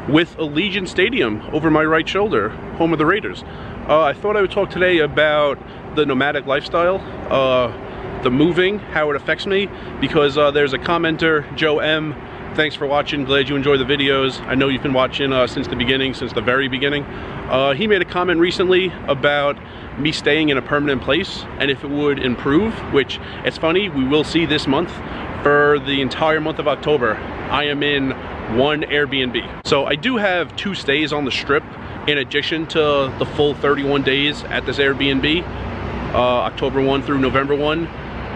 with Allegiant Stadium over my right shoulder, home of the Raiders. I thought I would talk today about the nomadic lifestyle, the moving, how it affects me, because there's a commenter, Joe M. Thanks for watching, glad you enjoy the videos. I know you've been watching since the beginning, since the very beginning. He made a comment recently about me staying in a permanent place and if it would improve, which it's funny, we will see this month. For the entire month of October, I am in one Airbnb. So I do have 2 stays on the Strip in addition to the full 31 days at this Airbnb, October 1 through November 1.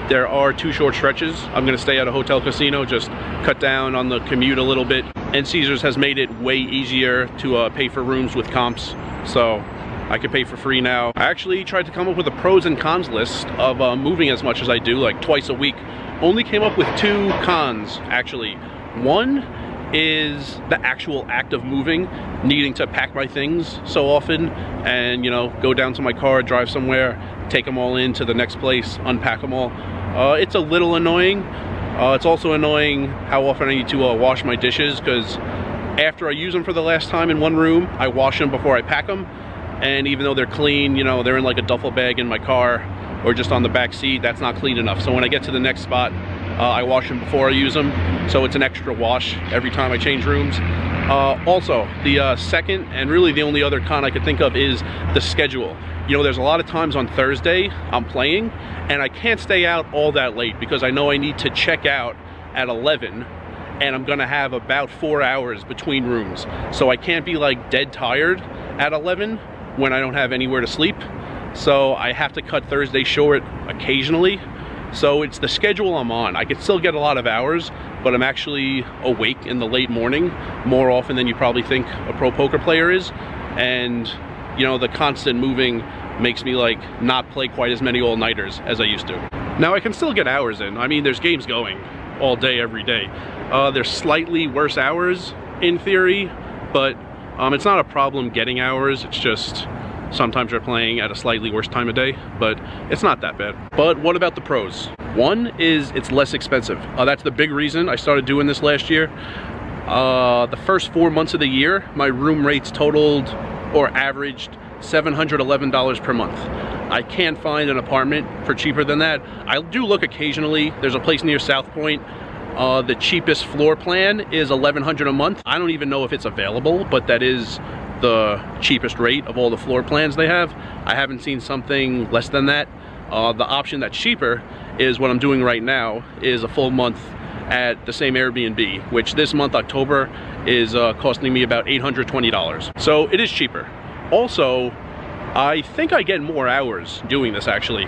There are 2 short stretches. I'm gonna stay at a hotel casino, just cut down on the commute a little bit. And Caesars has made it way easier to pay for rooms with comps, so I could pay for free now. I actually tried to come up with a pros and cons list of moving as much as I do, like twice a week. Only came up with 2 cons, actually. One is the actual act of moving, needing to pack my things so often and, you know, go down to my car, drive somewhere, take them all in to the next place, unpack them all. It's a little annoying. It's also annoying how often I need to wash my dishes, because after I use them for the last time in one room, I wash them before I pack them. And even though they're clean, you know, they're in like a duffel bag in my car or just on the back seat, that's not clean enough. So when I get to the next spot, I wash them before I use them. So it's an extra wash every time I change rooms. Also, the second and really the only other con I could think of is the schedule. You know, there's a lot of times on Thursday I'm playing and I can't stay out all that late because I know I need to check out at 11 and I'm gonna have about 4 hours between rooms. So I can't be like dead tired at 11 when I don't have anywhere to sleep. So I have to cut Thursday short occasionally. So it's the schedule I'm on. I could still get a lot of hours, but I'm actually awake in the late morning more often than you probably think a pro poker player is. And you know, the constant moving makes me like not play quite as many all-nighters as I used to. Now I can still get hours in. I mean, there's games going all day, every day. There's slightly worse hours in theory, but it's not a problem getting hours. It's just sometimes you're playing at a slightly worse time of day, but it's not that bad. But what about the pros? One is it's less expensive. That's the big reason I started doing this last year. The first 4 months of the year, my room rates totaled or averaged $711 per month. I can't find an apartment for cheaper than that. I do look occasionally. There's a place near South Point. The cheapest floor plan is $1,100 a month. I don't even know if it's available, but that is the cheapest rate of all the floor plans they have. I haven't seen something less than that. The option that's cheaper is what I'm doing right now, is a full month at the same Airbnb, which this month, October, is costing me about $820. So it is cheaper. Also, I think I get more hours doing this actually.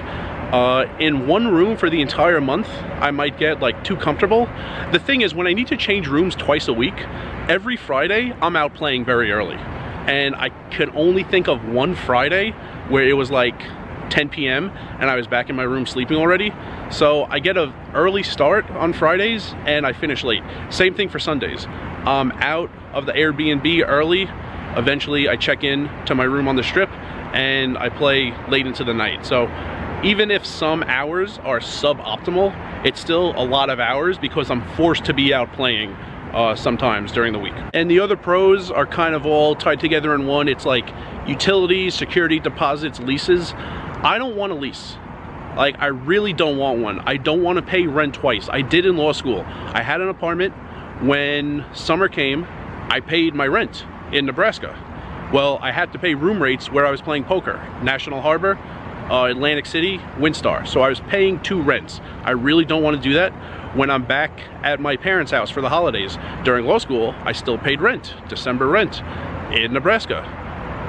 In one room for the entire month, I might get like too comfortable. The thing is, when I need to change rooms twice a week, every Friday, I'm out playing very early. And I can only think of one Friday where it was like 10 p.m. and I was back in my room sleeping already. So I get an early start on Fridays and I finish late. Same thing for Sundays. I'm out of the Airbnb early. Eventually I check in to my room on the Strip and I play late into the night. So even if some hours are suboptimal, it's still a lot of hours because I'm forced to be out playing sometimes during the week. And the other pros are kind of all tied together in one. It's like utilities, security deposits, leases. I don't want a lease. Like, I really don't want one. I don't want to pay rent twice. I did in law school. I had an apartment. When summer came, I paid my rent in Nebraska. Well, I had to pay room rates where I was playing poker. National Harbor, Atlantic City, WinStar. So I was paying 2 rents. I really don't want to do that. When I'm back at my parents' house for the holidays during law school, I still paid rent, December rent in Nebraska.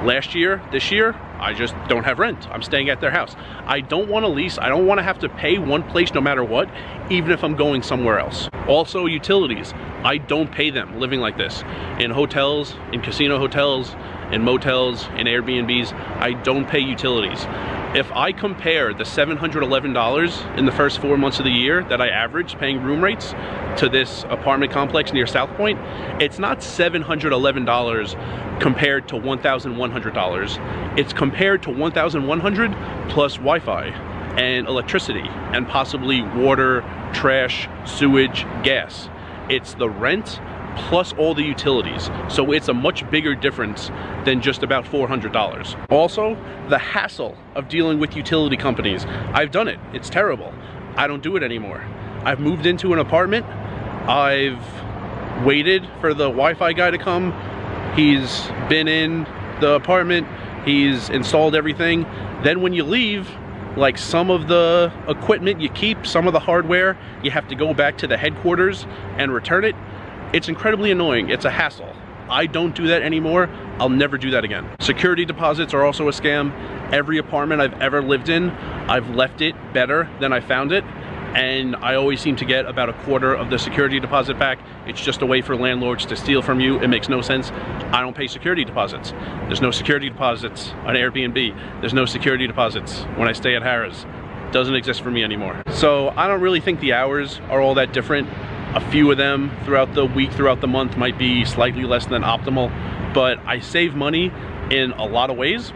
Last year, this year, I just don't have rent. I'm staying at their house. I don't want to lease. I don't want to have to pay one place no matter what, even if I'm going somewhere else. Also, utilities. I don't pay them living like this. In hotels, in casino hotels, in motels, in Airbnbs, I don't pay utilities. If I compare the $711 in the first 4 months of the year that I averaged paying room rates to this apartment complex near South Point, it's not $711 compared to $1,100. It's compared to $1,100 plus Wi-Fi and electricity and possibly water, trash, sewage, gas. It's the rent plus all the utilities. So it's a much bigger difference than just about $400. Also, the hassle of dealing with utility companies. I've done it. It's terrible. I don't do it anymore. I've moved into an apartment. I've waited for the Wi-Fi guy to come. He's been in the apartment. He's installed everything. Then when you leave, like some of the equipment you keep, some of the hardware, you have to go back to the headquarters and return it. It's incredibly annoying. It's a hassle. I don't do that anymore. I'll never do that again. Security deposits are also a scam. Every apartment I've ever lived in, I've left it better than I found it. And I always seem to get about a quarter of the security deposit back. It's just a way for landlords to steal from you. It makes no sense. I don't pay security deposits. There's no security deposits on Airbnb. There's no security deposits when I stay at Harrah's. Doesn't exist for me anymore. So I don't really think the hours are all that different. A few of them throughout the week, throughout the month might be slightly less than optimal, but I save money in a lot of ways,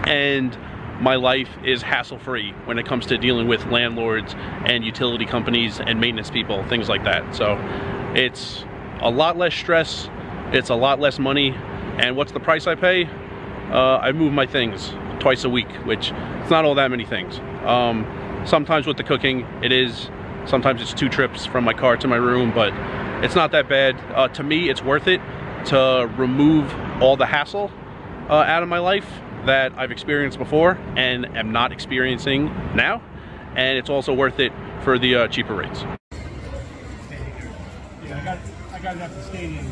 and my life is hassle-free when it comes to dealing with landlords and utility companies and maintenance people, things like that. So it's a lot less stress, it's a lot less money, and what's the price I pay? I move my things twice a week, which it's not all that many things. Sometimes with the cooking, it is. Sometimes it's 2 trips from my car to my room, but it's not that bad. To me, it's worth it to remove all the hassle out of my life that I've experienced before and am not experiencing now. And it's also worth it for the cheaper rates. Yeah, I got it at the stadium.